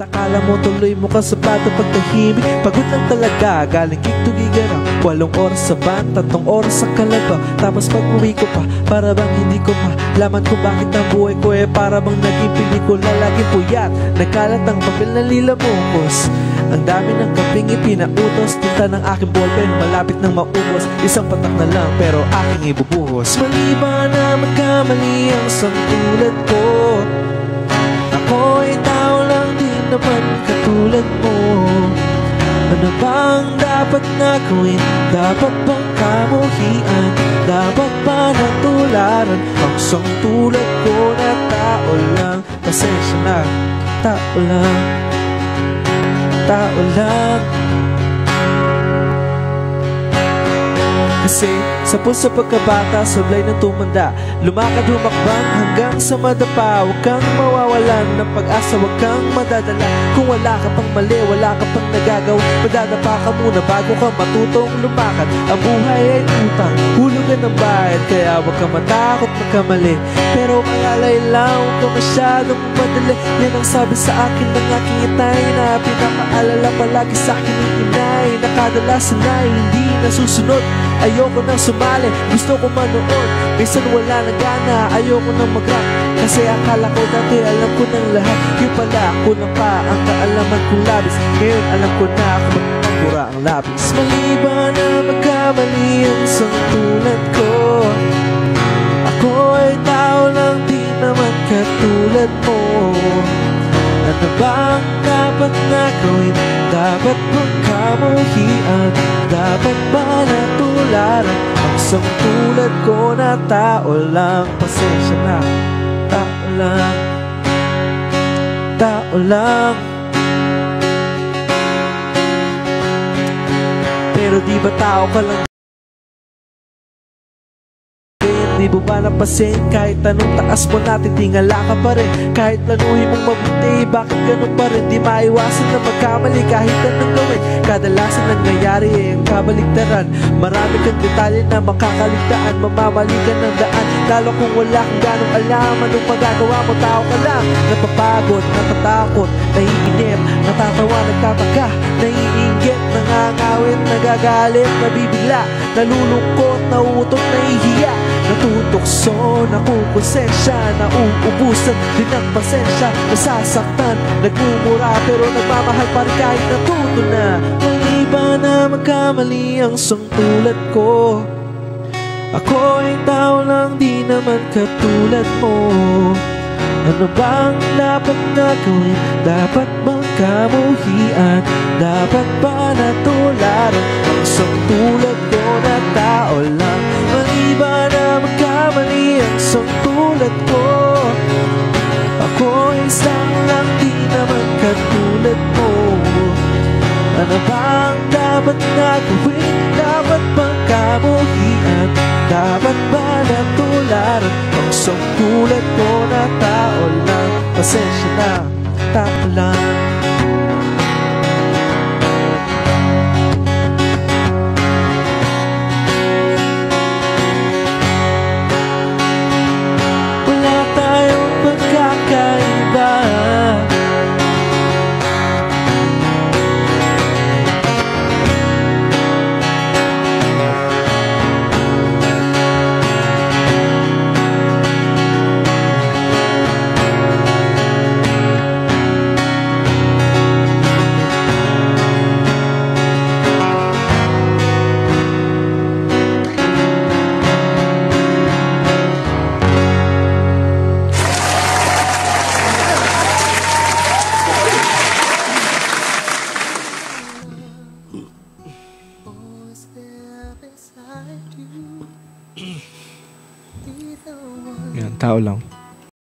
akala mo tuloy mo ka sa plato pagtahimik. Pagod lang talaga, galing gig to gigan ang 8 oras sa van, 3 oras sa Kalabaw. Tapos pag uwi ko pa, para bang hindi ko malaman kung bakit ang buhay ko para bang naging pelikula. Laging puyat, nagkalat ang papel na lilamukos. Ang dami ng kaping ipinautos, tinta ng aking ballpen malapit nang maubos. Isang patak na lang pero aking ibubuhos. Mali ba na magkamali ang sangtulad ko? Ako'y tao lang din naman katulad mo. Ano bang dapat na gawin? Dapat bang kamuhian? Dapat ba natularan ang sangtulad ko na tao lang? Pasensya na, tao lang, tao lang. Kasi sa puso pagkabata, sablay ng tumanda, lumakad humakbang hanggang sa madapa. Huwag kang mawawalan ng pag-asa, huwag kang madadala. Kung wala ka pang mali, wala ka pang nagagawa, madadapa ka muna bago ka matutong lumakad. Ang buhay ay utang, hulugan ng bayad, kaya huwag ka matakot magkamali. Pero malalay lang, huwag ka masyadong madali. Yan ang sabi sa akin ng aking itay, na pinapaalala palagi sa akin ng inay, na kadalasan ay hindi nasusunod. Ayoko nang sumali, gusto ko manood. Minsan wala na gana, ayoko nang mag-rap, kasi akala ko dati alam ko ng lahat. Yung pala ako na pa ang kaalaman kong labis. Ngayon alam ko na ako magpapura ang labis. Mali ba na magkamali ang sangtulad ko? Ako ay tao lang din naman katulad mo. Ano bang dapat na gawin? Dapat bang kamuhian? Dapat ba natularan ang sangtulad ko na tao lang? Pasensya na, tao lang, tao lang. Pero di ba tao ka lang? Di mo ba napasin? Kahit anong taas mo natin, tingala ka pa rin. Kahit planuhin mong mabuti, bakit ganun pa rin? Di maiwasan na magkamali kahit anong gawin. Kadalasan nangyayari ang kabaligtaran. Marami kang detalye na makakaligtaan, mamamali ka ng daan. Lalo kung wala kang ganong alam anong magagawa mo. Tao ka lang, napapagod, natatakot, naiinip, natatawa, nagtataka, naiinggit, nangangawin, nagagalit, nabibigla, nalulungkot, nauutot, nahihiya, natutokso, nakukonsensya, nauubusan din ang pasensya, nasasaktan, nagmumura pero nagmamahal pa rin kahit natuto na. Mali ba na magkamali ang sangtulad ko? Ako ay tao lang di naman katulad mo. Ano bang dapat na gawin? Dapat bang kamuhian? Dapat ba natularan ang sangtulad ko na tao lang? Mali ba na magkamali ang sangtulad ko? Ako ay isang lang di naman katulad mo. Ano bang dapat na gawin? Dapat bang kamuhian? Dapat ba natularan ang sangtulad ko na tao lang? Pasensya na, tao lang. Wala tayong pagkakaiba. Yan, tao lang.